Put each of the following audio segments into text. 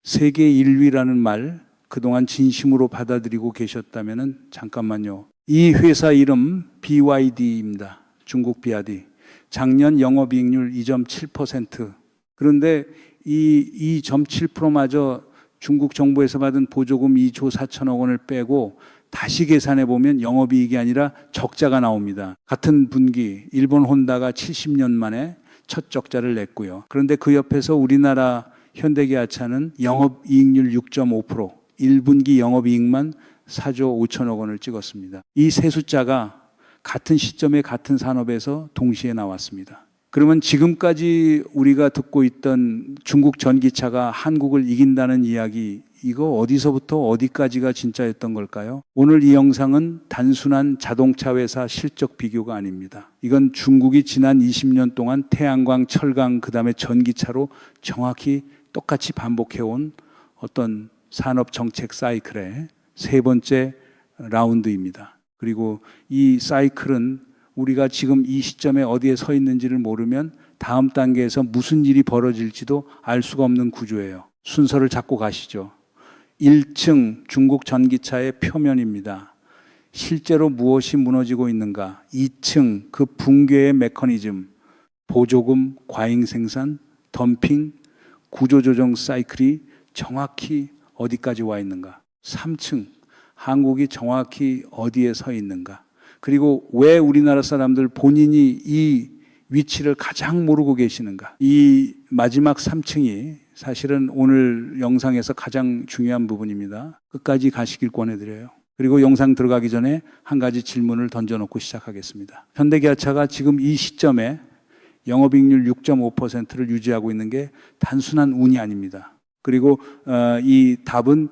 세계 1위라는 말 그동안 진심으로 받아들이고 계셨다면 잠깐만요. 이 회사 이름 BYD입니다. 중국 BYD. 작년 영업이익률 2.7%. 그런데 이 2.7%마저 중국 정부에서 받은 보조금 2조 4천억 원을 빼고 다시 계산해 보면 영업이익이 아니라 적자가 나옵니다. 같은 분기 일본 혼다가 70년 만에 첫 적자를 냈고요. 그런데 그 옆에서 우리나라 현대기아차는 영업이익률 6.5%, 1분기 영업이익만 4조 5천억 원을 찍었습니다. 이 세 숫자가 같은 시점에 같은 산업에서 동시에 나왔습니다. 그러면 지금까지 우리가 듣고 있던 중국 전기차가 한국을 이긴다는 이야기, 이거 어디서부터 어디까지가 진짜였던 걸까요? 오늘 이 영상은 단순한 자동차 회사 실적 비교가 아닙니다. 이건 중국이 지난 20년 동안 태양광, 철강, 그 다음에 전기차로 정확히 똑같이 반복해온 어떤 산업 정책 사이클의 세 번째 라운드입니다. 그리고 이 사이클은 우리가 지금 이 시점에 어디에 서 있는지를 모르면 다음 단계에서 무슨 일이 벌어질지도 알 수가 없는 구조예요. 순서를 잡고 가시죠. 1층 중국 전기차의 표면입니다. 실제로 무엇이 무너지고 있는가? 2층 그 붕괴의 메커니즘, 보조금, 과잉 생산, 덤핑, 구조조정 사이클이 정확히 어디까지 와 있는가? 3층 한국이 정확히 어디에 서 있는가? 그리고 왜 우리나라 사람들 본인이 이 위치를 가장 모르고 계시는가? 이 마지막 3층이 사실은 오늘 영상에서 가장 중요한 부분입니다. 끝까지 가시길 권해드려요. 그리고 영상 들어가기 전에 한 가지 질문을 던져놓고 시작하겠습니다. 현대기아차가 지금 이 시점에 영업이익률 6.5%를 유지하고 있는 게 단순한 운이 아닙니다. 그리고 이 답은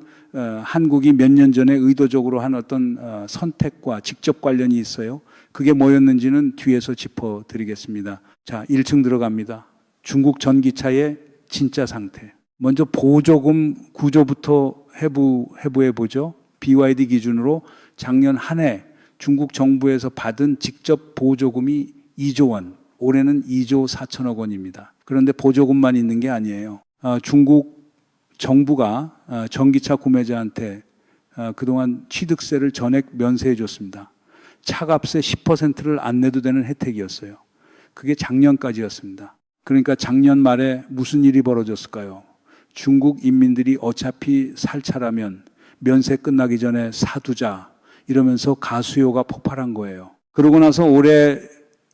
한국이 몇 년 전에 의도적으로 한 어떤 선택과 직접 관련이 있어요. 그게 뭐였는지는 뒤에서 짚어드리겠습니다. 자, 1층 들어갑니다. 중국 전기차의 진짜 상태. 먼저 보조금 구조부터 해부해 보죠. BYD 기준으로 작년 한 해 중국 정부에서 받은 직접 보조금이 2조 원, 올해는 2조 4천억 원입니다. 그런데 보조금만 있는 게 아니에요. 중국 정부가 전기차 구매자한테 그동안 취득세를 전액 면세해 줬습니다. 차값의 10%를 안 내도 되는 혜택이었어요. 그게 작년까지였습니다. 그러니까 작년 말에 무슨 일이 벌어졌을까요? 중국 인민들이 어차피 살 차라면 면세 끝나기 전에 사두자 이러면서 가수요가 폭발한 거예요. 그러고 나서 올해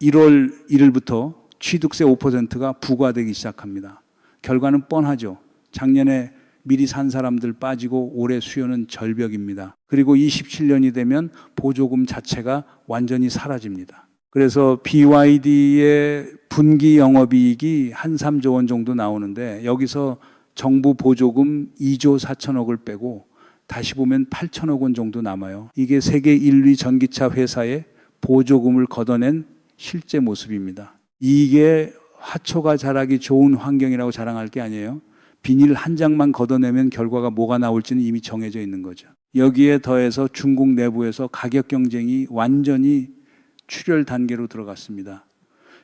1월 1일부터 취득세 5%가 부과되기 시작합니다. 결과는 뻔하죠. 작년에 미리 산 사람들 빠지고 올해 수요는 절벽입니다. 그리고 27년이 되면 보조금 자체가 완전히 사라집니다. 그래서 BYD의 분기 영업이익이 한 3조 원 정도 나오는데 여기서 정부 보조금 2조 4천억을 빼고 다시 보면 8천억 원 정도 남아요. 이게 세계 1위 전기차 회사의 보조금을 걷어낸 실제 모습입니다. 이게 화초가 자라기 좋은 환경이라고 자랑할 게 아니에요. 비닐 한 장만 걷어내면 결과가 뭐가 나올지는 이미 정해져 있는 거죠. 여기에 더해서 중국 내부에서 가격 경쟁이 완전히 출혈 단계로 들어갔습니다.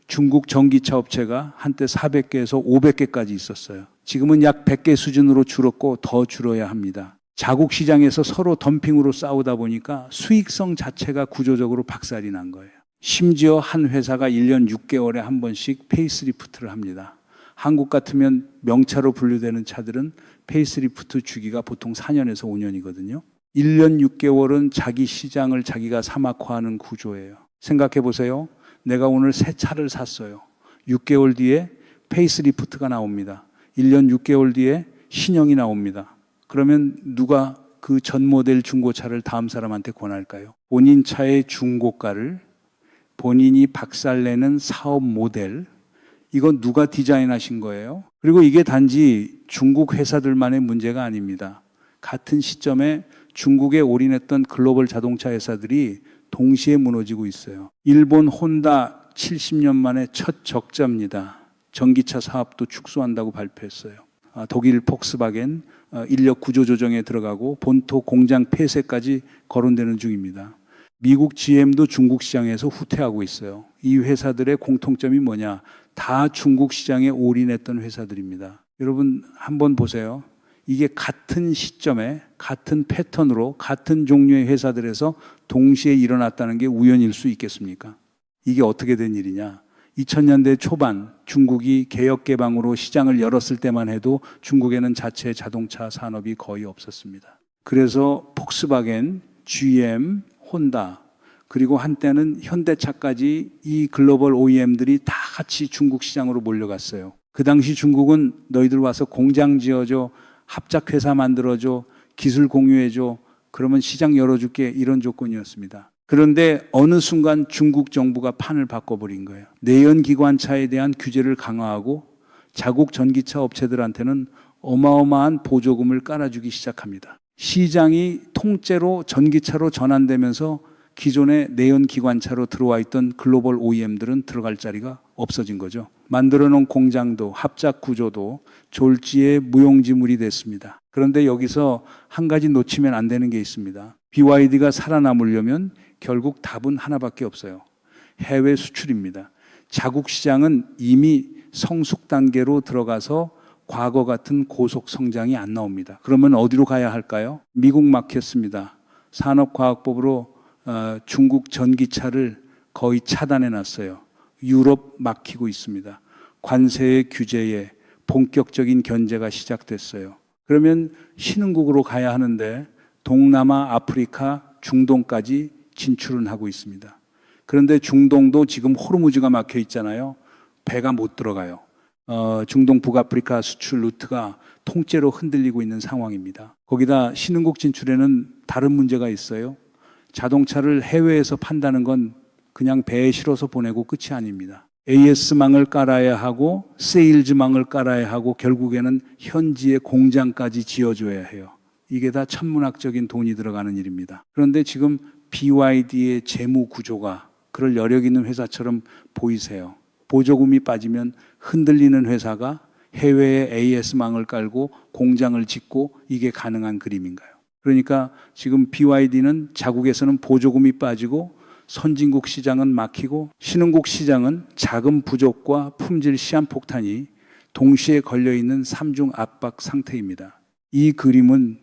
중국 전기차 업체가 한때 400개에서 500개까지 있었어요. 지금은 약 100개 수준으로 줄었고 더 줄어야 합니다. 자국 시장에서 서로 덤핑으로 싸우다 보니까 수익성 자체가 구조적으로 박살이 난 거예요. 심지어 한 회사가 1년 6개월에 한 번씩 페이스리프트를 합니다. 한국 같으면 명차로 분류되는 차들은 페이스리프트 주기가 보통 4년에서 5년이거든요. 1년 6개월은 자기 시장을 자기가 사막화하는 구조예요. 생각해 보세요. 내가 오늘 새 차를 샀어요. 6개월 뒤에 페이스리프트가 나옵니다. 1년 6개월 뒤에 신형이 나옵니다. 그러면 누가 그 전 모델 중고차를 다음 사람한테 권할까요? 본인 차의 중고가를 본인이 박살내는 사업 모델, 이건 누가 디자인하신 거예요? 그리고 이게 단지 중국 회사들만의 문제가 아닙니다. 같은 시점에 중국에 올인했던 글로벌 자동차 회사들이 동시에 무너지고 있어요. 일본 혼다 70년 만에 첫 적자입니다. 전기차 사업도 축소한다고 발표했어요. 독일 폭스바겐 인력 구조 조정에 들어가고 본토 공장 폐쇄까지 거론되는 중입니다. 미국 GM도 중국 시장에서 후퇴하고 있어요. 이 회사들의 공통점이 뭐냐? 다 중국 시장에 올인했던 회사들입니다. 여러분 한번 보세요. 이게 같은 시점에 같은 패턴으로 같은 종류의 회사들에서 동시에 일어났다는 게 우연일 수 있겠습니까? 이게 어떻게 된 일이냐? 2000년대 초반 중국이 개혁 개방으로 시장을 열었을 때만 해도 중국에는 자체 자동차 산업이 거의 없었습니다. 그래서 폭스바겐, GM, 혼다, 그리고 한때는 현대차까지 이 글로벌 OEM들이 다 같이 중국 시장으로 몰려갔어요. 그 당시 중국은 너희들 와서 공장 지어줘, 합작회사 만들어줘, 기술 공유해줘, 그러면 시장 열어줄게, 이런 조건이었습니다. 그런데 어느 순간 중국 정부가 판을 바꿔버린 거예요. 내연기관차에 대한 규제를 강화하고 자국 전기차 업체들한테는 어마어마한 보조금을 깔아주기 시작합니다. 시장이 통째로 전기차로 전환되면서 기존의 내연기관차로 들어와 있던 글로벌 OEM들은 들어갈 자리가 없어진 거죠. 만들어 놓은 공장도 합작 구조도 졸지에 무용지물이 됐습니다. 그런데 여기서 한 가지 놓치면 안 되는 게 있습니다. BYD가 살아남으려면 결국 답은 하나밖에 없어요. 해외 수출입니다. 자국 시장은 이미 성숙 단계로 들어가서 과거 같은 고속 성장이 안 나옵니다. 그러면 어디로 가야 할까요? 미국 막혔습니다. 산업과학법으로 중국 전기차를 거의 차단해 놨어요. 유럽 막히고 있습니다. 관세의 규제에 본격적인 견제가 시작됐어요. 그러면 신흥국으로 가야 하는데 동남아, 아프리카, 중동까지 진출은 하고 있습니다. 그런데 중동도 지금 호르무즈가 막혀 있잖아요. 배가 못 들어가요. 중동 북아프리카 수출 루트가 통째로 흔들리고 있는 상황입니다. 거기다 신흥국 진출에는 다른 문제가 있어요. 자동차를 해외에서 판다는 건 그냥 배에 실어서 보내고 끝이 아닙니다. AS망을 깔아야 하고 세일즈망을 깔아야 하고 결국에는 현지에 공장까지 지어줘야 해요. 이게 다 천문학적인 돈이 들어가는 일입니다. 그런데 지금 BYD의 재무 구조가 그럴 여력 있는 회사처럼 보이세요. 보조금이 빠지면 흔들리는 회사가 해외에 AS망을 깔고 공장을 짓고 이게 가능한 그림인가요? 그러니까 지금 BYD는 자국에서는 보조금이 빠지고 선진국 시장은 막히고 신흥국 시장은 자금 부족과 품질 시한폭탄이 동시에 걸려있는 삼중 압박 상태입니다. 이 그림은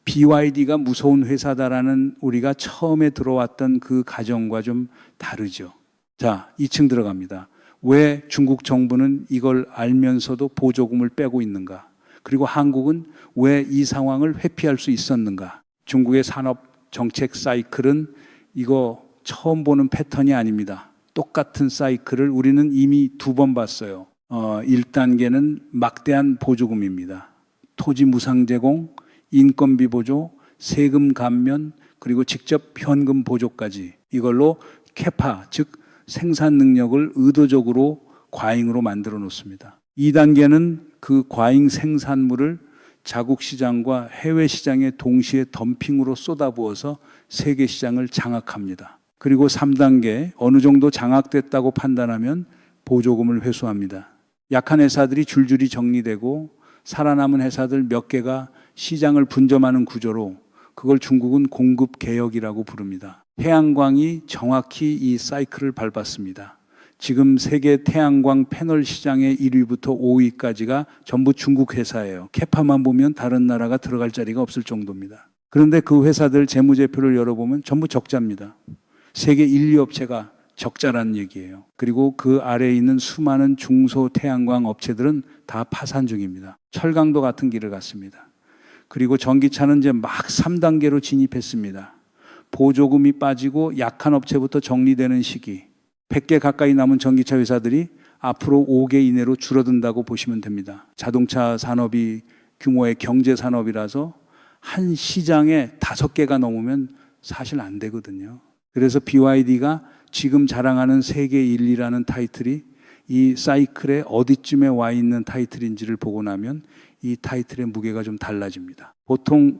BYD가 무서운 회사다라는 우리가 처음에 들어왔던 그 가정과 좀 다르죠. 자, 2층 들어갑니다. 왜 중국 정부는 이걸 알면서도 보조금을 빼고 있는가? 그리고 한국은 왜 이 상황을 회피할 수 있었는가? 중국의 산업 정책 사이클은 이거 처음 보는 패턴이 아닙니다. 똑같은 사이클을 우리는 이미 2번 봤어요. 1단계는 막대한 보조금입니다. 토지 무상 제공, 인건비 보조, 세금 감면, 그리고 직접 현금 보조까지 이걸로 캐파, 즉 생산 능력을 의도적으로 과잉으로 만들어 놓습니다. 2단계는 그 과잉 생산물을 자국 시장과 해외 시장에 동시에 덤핑으로 쏟아부어서 세계 시장을 장악합니다. 그리고 3단계 어느 정도 장악됐다고 판단하면 보조금을 회수합니다. 약한 회사들이 줄줄이 정리되고 살아남은 회사들 몇 개가 시장을 분점하는 구조로 그걸 중국은 공급 개혁이라고 부릅니다. 태양광이 정확히 이 사이클을 밟았습니다. 지금 세계 태양광 패널 시장의 1위부터 5위까지가 전부 중국 회사예요. 캐파만 보면 다른 나라가 들어갈 자리가 없을 정도입니다. 그런데 그 회사들 재무제표를 열어보면 전부 적자입니다. 세계 1, 2업체가 적자라는 얘기예요. 그리고 그 아래에 있는 수많은 중소 태양광 업체들은 다 파산 중입니다. 철강도 같은 길을 갔습니다. 그리고 전기차는 이제 막 3단계로 진입했습니다. 보조금이 빠지고 약한 업체부터 정리되는 시기. 100개 가까이 남은 전기차 회사들이 앞으로 5개 이내로 줄어든다고 보시면 됩니다. 자동차 산업이 규모의 경제 산업이라서 한 시장에 5개가 넘으면 사실 안 되거든요. 그래서 BYD가 지금 자랑하는 세계 1, 2라는 타이틀이 이 사이클의 어디쯤에 와 있는 타이틀인지를 보고 나면 이 타이틀의 무게가 좀 달라집니다. 보통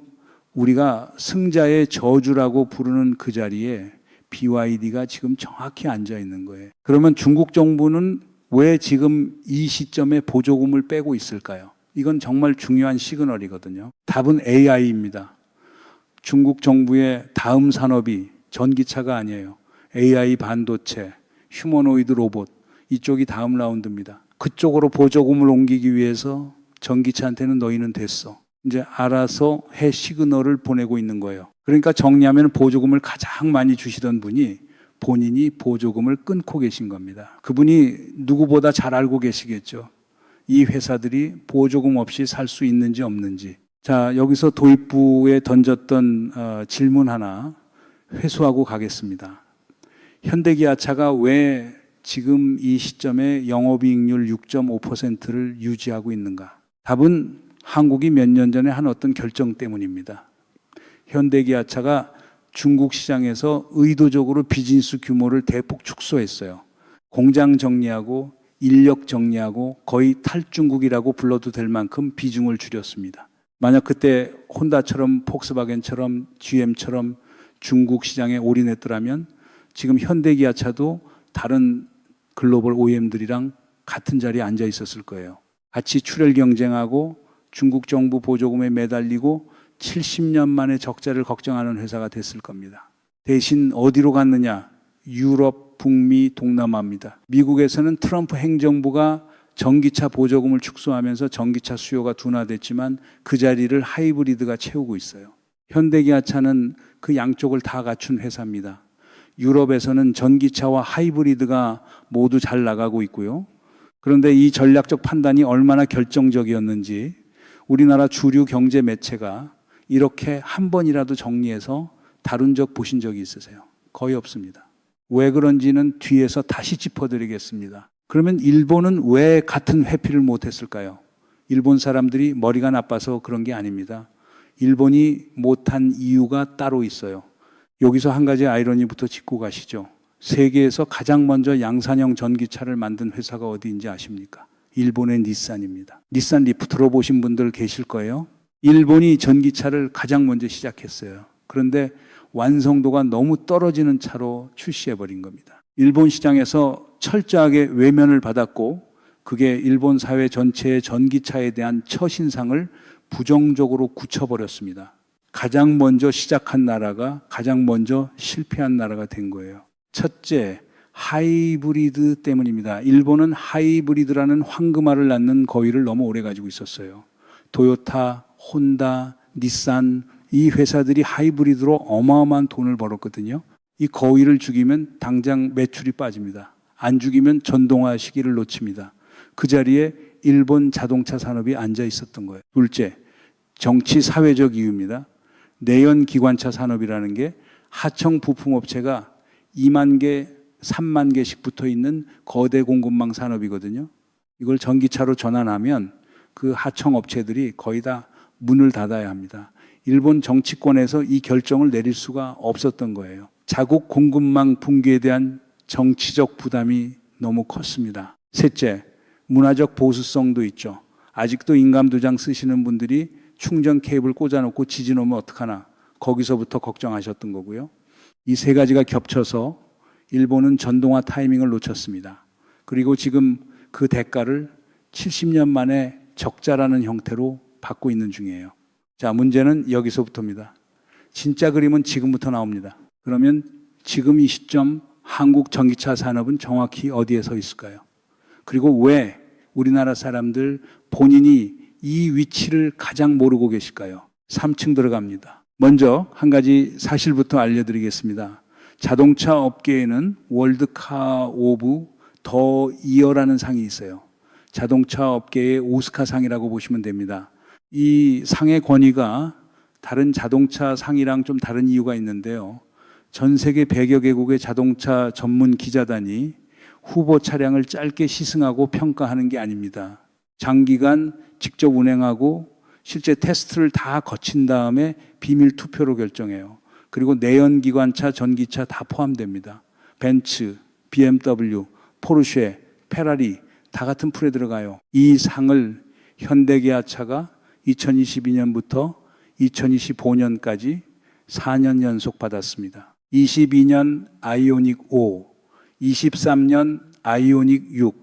우리가 승자의 저주라고 부르는 그 자리에 BYD가 지금 정확히 앉아 있는 거예요. 그러면 중국 정부는 왜 지금 이 시점에 보조금을 빼고 있을까요? 이건 정말 중요한 시그널이거든요. 답은 AI입니다. 중국 정부의 다음 산업이 전기차가 아니에요. AI 반도체, 휴머노이드 로봇, 이쪽이 다음 라운드입니다. 그쪽으로 보조금을 옮기기 위해서 전기차한테는 너희는 됐어. 이제 알아서 해 시그널을 보내고 있는 거예요. 그러니까 정리하면 보조금을 가장 많이 주시던 분이 본인이 보조금을 끊고 계신 겁니다. 그분이 누구보다 잘 알고 계시겠죠. 이 회사들이 보조금 없이 살 수 있는지 없는지. 자, 여기서 도입부에 던졌던 질문 하나 회수하고 가겠습니다. 현대기아차가 왜 지금 이 시점에 영업이익률 6.5%를 유지하고 있는가? 답은 한국이 몇 년 전에 한 어떤 결정 때문입니다. 현대기아차가 중국 시장에서 의도적으로 비즈니스 규모를 대폭 축소했어요. 공장 정리하고 인력 정리하고 거의 탈중국이라고 불러도 될 만큼 비중을 줄였습니다. 만약 그때 혼다처럼 폭스바겐처럼 GM처럼 중국 시장에 올인했더라면 지금 현대기아차도 다른 글로벌 OEM들이랑 같은 자리에 앉아 있었을 거예요. 같이 출혈 경쟁하고 중국 정부 보조금에 매달리고 70년 만에 적자를 걱정하는 회사가 됐을 겁니다. 대신 어디로 갔느냐? 유럽, 북미, 동남아입니다. 미국에서는 트럼프 행정부가 전기차 보조금을 축소하면서 전기차 수요가 둔화됐지만 그 자리를 하이브리드가 채우고 있어요. 현대기아차는 그 양쪽을 다 갖춘 회사입니다. 유럽에서는 전기차와 하이브리드가 모두 잘 나가고 있고요. 그런데 이 전략적 판단이 얼마나 결정적이었는지 우리나라 주류 경제 매체가 이렇게 한 번이라도 정리해서 다룬 적 보신 적이 있으세요? 거의 없습니다. 왜 그런지는 뒤에서 다시 짚어드리겠습니다. 그러면 일본은 왜 같은 회피를 못했을까요? 일본 사람들이 머리가 나빠서 그런 게 아닙니다. 일본이 못한 이유가 따로 있어요. 여기서 한 가지 아이러니부터 짚고 가시죠. 세계에서 가장 먼저 양산형 전기차를 만든 회사가 어디인지 아십니까? 일본의 닛산입니다. 닛산 리프 들어보신 분들 계실 거예요. 일본이 전기차를 가장 먼저 시작했어요. 그런데 완성도가 너무 떨어지는 차로 출시해버린 겁니다. 일본 시장에서 철저하게 외면을 받았고 그게 일본 사회 전체의 전기차에 대한 첫인상을 부정적으로 굳혀버렸습니다. 가장 먼저 시작한 나라가 가장 먼저 실패한 나라가 된 거예요. 첫째, 하이브리드 때문입니다. 일본은 하이브리드라는 황금알을 낳는 거위를 너무 오래 가지고 있었어요. 토요타, 혼다, 닛산 이 회사들이 하이브리드로 어마어마한 돈을 벌었거든요. 이 거위를 죽이면 당장 매출이 빠집니다. 안 죽이면 전동화 시기를 놓칩니다. 그 자리에 일본 자동차 산업이 앉아 있었던 거예요. 둘째, 정치 사회적 이유입니다. 내연 기관차 산업이라는 게 하청 부품업체가 2만 개, 3만 개씩 붙어 있는 거대 공급망 산업이거든요. 이걸 전기차로 전환하면 그 하청 업체들이 거의 다 문을 닫아야 합니다. 일본 정치권에서 이 결정을 내릴 수가 없었던 거예요. 자국 공급망 붕괴에 대한 정치적 부담이 너무 컸습니다. 셋째, 문화적 보수성도 있죠. 아직도 인감도장 쓰시는 분들이 충전 케이블 꽂아놓고 지진 오면 어떡하나 거기서부터 걱정하셨던 거고요. 이 세 가지가 겹쳐서 일본은 전동화 타이밍을 놓쳤습니다. 그리고 지금 그 대가를 70년 만에 적자라는 형태로 받고 있는 중이에요. 자, 문제는 여기서부터입니다. 진짜 그림은 지금부터 나옵니다. 그러면 지금 이 시점 한국 전기차 산업은 정확히 어디에 서 있을까요? 그리고 왜 우리나라 사람들 본인이 이 위치를 가장 모르고 계실까요? 3층 들어갑니다. 먼저 한 가지 사실부터 알려드리겠습니다. 자동차 업계에는 월드카 오브 더 이어라는 상이 있어요. 자동차 업계의 오스카상이라고 보시면 됩니다. 이 상의 권위가 다른 자동차 상이랑 좀 다른 이유가 있는데요. 전 세계 100여 개국의 자동차 전문 기자단이 후보 차량을 짧게 시승하고 평가하는 게 아닙니다. 장기간 직접 운행하고 실제 테스트를 다 거친 다음에 비밀 투표로 결정해요. 그리고 내연기관차, 전기차 다 포함됩니다. 벤츠, BMW, 포르쉐, 페라리 다 같은 풀에 들어가요. 이 상을 현대기아차가 2022년부터 2025년까지 4년 연속 받았습니다. 22년 아이오닉 5, 23년 아이오닉 6,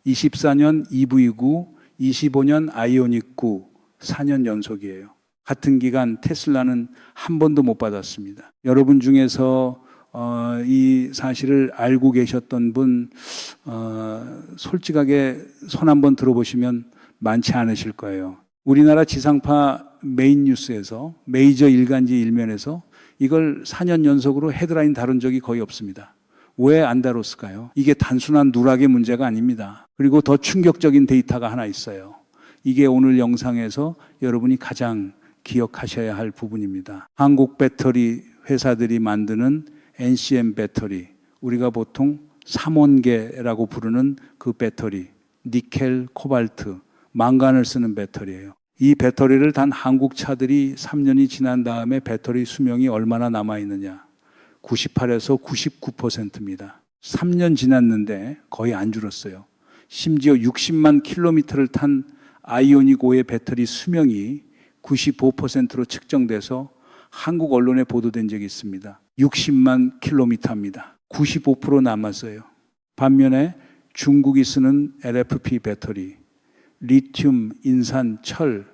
24년 EV9, 25년 아이오닉 9, 4년 연속이에요. 같은 기간 테슬라는 한 번도 못 받았습니다. 여러분 중에서 이 사실을 알고 계셨던 분 솔직하게 손 한번 들어보시면 많지 않으실 거예요. 우리나라 지상파 메인 뉴스에서 메이저 일간지 일면에서 이걸 4년 연속으로 헤드라인 다룬 적이 거의 없습니다. 왜 안 다뤘을까요? 이게 단순한 누락의 문제가 아닙니다. 그리고 더 충격적인 데이터가 하나 있어요. 이게 오늘 영상에서 여러분이 가장 기억하셔야 할 부분입니다. 한국 배터리 회사들이 만드는 NCM 배터리, 우리가 보통 삼원계라고 부르는 그 배터리, 니켈, 코발트, 망간을 쓰는 배터리예요. 이 배터리를 단 한국 차들이 3년이 지난 다음에 배터리 수명이 얼마나 남아있느냐. 98에서 99%입니다. 3년 지났는데 거의 안 줄었어요. 심지어 60만 킬로미터를 탄 아이오닉 5의 배터리 수명이 95%로 측정돼서 한국 언론에 보도된 적이 있습니다. 60만 킬로미터입니다. 95% 남았어요. 반면에 중국이 쓰는 LFP 배터리, 리튬, 인산, 철,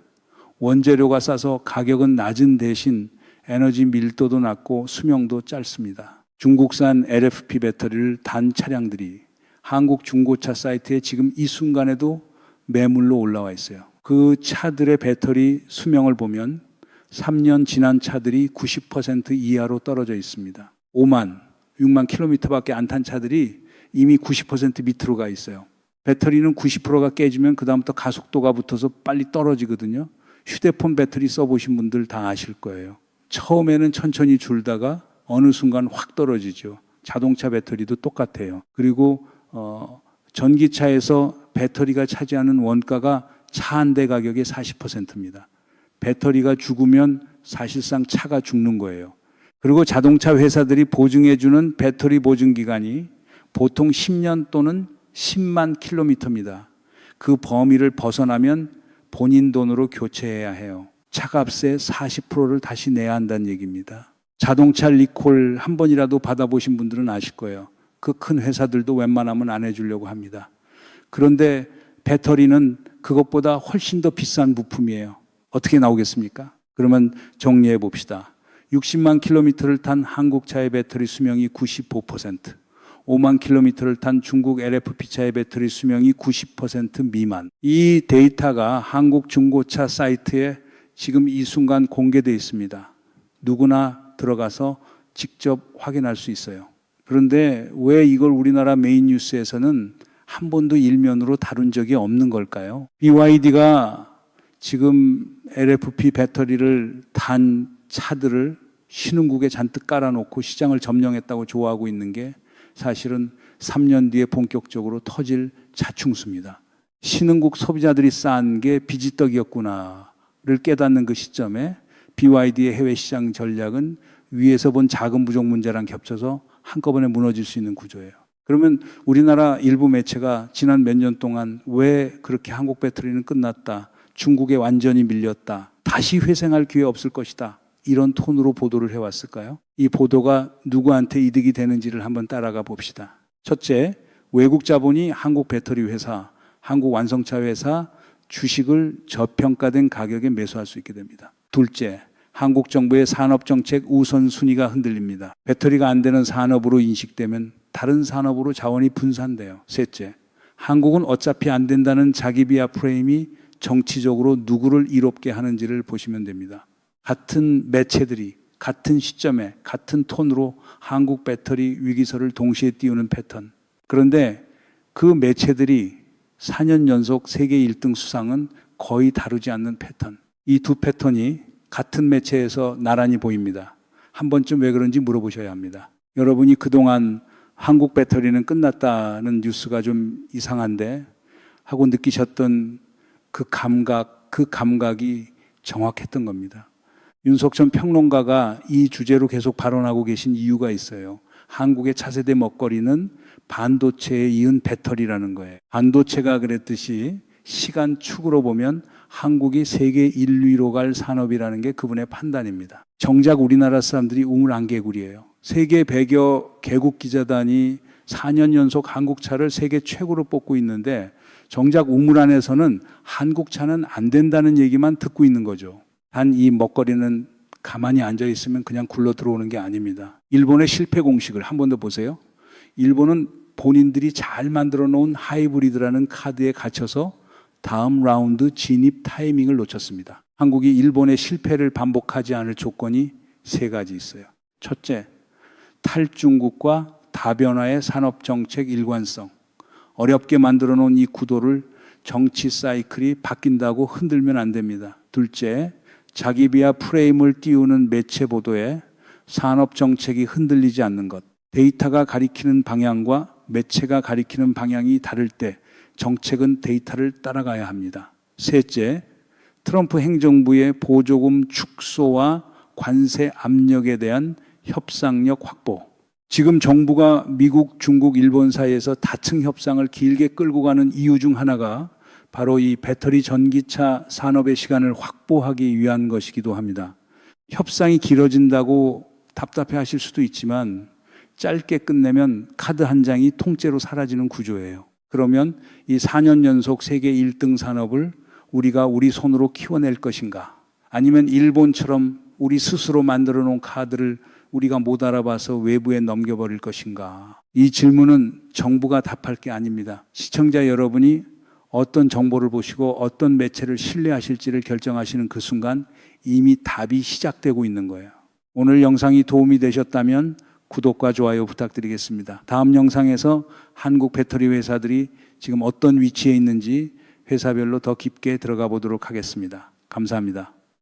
원재료가 싸서 가격은 낮은 대신 에너지 밀도도 낮고 수명도 짧습니다. 중국산 LFP 배터리를 단 차량들이 한국 중고차 사이트에 지금 이 순간에도 매물로 올라와 있어요. 그 차들의 배터리 수명을 보면 3년 지난 차들이 90% 이하로 떨어져 있습니다. 5만, 6만 킬로미터밖에 안 탄 차들이 이미 90% 밑으로 가 있어요. 배터리는 90%가 깨지면 그다음부터 가속도가 붙어서 빨리 떨어지거든요. 휴대폰 배터리 써보신 분들 다 아실 거예요. 처음에는 천천히 줄다가 어느 순간 확 떨어지죠. 자동차 배터리도 똑같아요. 그리고 전기차에서 배터리가 차지하는 원가가 차 한 대 가격의 40%입니다. 배터리가 죽으면 사실상 차가 죽는 거예요. 그리고 자동차 회사들이 보증해주는 배터리 보증 기간이 보통 10년 또는 10만 킬로미터입니다. 그 범위를 벗어나면 본인 돈으로 교체해야 해요. 차값의 40%를 다시 내야 한다는 얘기입니다. 자동차 리콜 한 번이라도 받아보신 분들은 아실 거예요. 그 큰 회사들도 웬만하면 안 해주려고 합니다. 그런데 배터리는 그것보다 훨씬 더 비싼 부품이에요. 어떻게 나오겠습니까? 그러면 정리해 봅시다. 60만 킬로미터를 탄 한국 차의 배터리 수명이 95%, 5만 킬로미터를 탄 중국 LFP 차의 배터리 수명이 90% 미만. 이 데이터가 한국 중고차 사이트에 지금 이 순간 공개되어 있습니다. 누구나 들어가서 직접 확인할 수 있어요. 그런데 왜 이걸 우리나라 메인 뉴스에서는 한 번도 일면으로 다룬 적이 없는 걸까요? BYD가 지금 LFP 배터리를 단 차들을 신흥국에 잔뜩 깔아놓고 시장을 점령했다고 좋아하고 있는 게 사실은 3년 뒤에 본격적으로 터질 자충수입니다. 신흥국 소비자들이 싼 게 비지떡이었구나를 깨닫는 그 시점에 BYD의 해외 시장 전략은 위에서 본 작은 부족 문제랑 겹쳐서 한꺼번에 무너질 수 있는 구조예요. 그러면 우리나라 일부 매체가 지난 몇 년 동안 왜 그렇게 한국 배터리는 끝났다, 중국에 완전히 밀렸다, 다시 회생할 기회 없을 것이다, 이런 톤으로 보도를 해왔을까요? 이 보도가 누구한테 이득이 되는지를 한번 따라가 봅시다. 첫째, 외국 자본이 한국 배터리 회사, 한국 완성차 회사 주식을 저평가된 가격에 매수할 수 있게 됩니다. 둘째, 한국 정부의 산업정책 우선순위가 흔들립니다. 배터리가 안 되는 산업으로 인식되면 다른 산업으로 자원이 분산돼요. 셋째, 한국은 어차피 안 된다는 자기 비하 프레임이 정치적으로 누구를 이롭게 하는지를 보시면 됩니다. 같은 매체들이 같은 시점에 같은 톤으로 한국 배터리 위기설을 동시에 띄우는 패턴. 그런데 그 매체들이 4년 연속 세계 1등 수상은 거의 다루지 않는 패턴. 이 두 패턴이 같은 매체에서 나란히 보입니다. 한 번쯤 왜 그런지 물어보셔야 합니다. 여러분이 그동안 한국 배터리는 끝났다는 뉴스가 좀 이상한데 하고 느끼셨던 그 감각이 정확했던 겁니다. 윤석천 평론가가 이 주제로 계속 발언하고 계신 이유가 있어요. 한국의 차세대 먹거리는 반도체에 이은 배터리라는 거예요. 반도체가 그랬듯이 시간 축으로 보면 한국이 세계 1위로 갈 산업이라는 게 그분의 판단입니다. 정작 우리나라 사람들이 우물안개구리예요. 세계 100여 개국 기자단이 4년 연속 한국차를 세계 최고로 뽑고 있는데 정작 우물 안에서는 한국차는 안 된다는 얘기만 듣고 있는 거죠. 단 이 먹거리는 가만히 앉아 있으면 그냥 굴러 들어오는 게 아닙니다. 일본의 실패 공식을 한 번 더 보세요. 일본은 본인들이 잘 만들어 놓은 하이브리드라는 카드에 갇혀서 다음 라운드 진입 타이밍을 놓쳤습니다. 한국이 일본의 실패를 반복하지 않을 조건이 세 가지 있어요. 첫째, 탈중국과 다변화의 산업정책 일관성. 어렵게 만들어 놓은 이 구도를 정치 사이클이 바뀐다고 흔들면 안 됩니다. 둘째, 자기 비하 프레임을 띄우는 매체 보도에 산업정책이 흔들리지 않는 것. 데이터가 가리키는 방향과 매체가 가리키는 방향이 다를 때 정책은 데이터를 따라가야 합니다. 셋째, 트럼프 행정부의 보조금 축소와 관세 압력에 대한 협상력 확보. 지금 정부가 미국, 중국, 일본 사이에서 다층 협상을 길게 끌고 가는 이유 중 하나가 바로 이 배터리 전기차 산업의 시간을 확보하기 위한 것이기도 합니다. 협상이 길어진다고 답답해 하실 수도 있지만 짧게 끝내면 카드 한 장이 통째로 사라지는 구조예요. 그러면 이 4년 연속 세계 1등 산업을 우리가 우리 손으로 키워낼 것인가? 아니면 일본처럼 우리 스스로 만들어 놓은 카드를 우리가 못 알아봐서 외부에 넘겨버릴 것인가? 이 질문은 정부가 답할 게 아닙니다. 시청자 여러분이 어떤 정보를 보시고 어떤 매체를 신뢰하실지를 결정하시는 그 순간 이미 답이 시작되고 있는 거예요. 오늘 영상이 도움이 되셨다면 구독과 좋아요 부탁드리겠습니다. 다음 영상에서 한국 배터리 회사들이 지금 어떤 위치에 있는지 회사별로 더 깊게 들어가 보도록 하겠습니다. 감사합니다.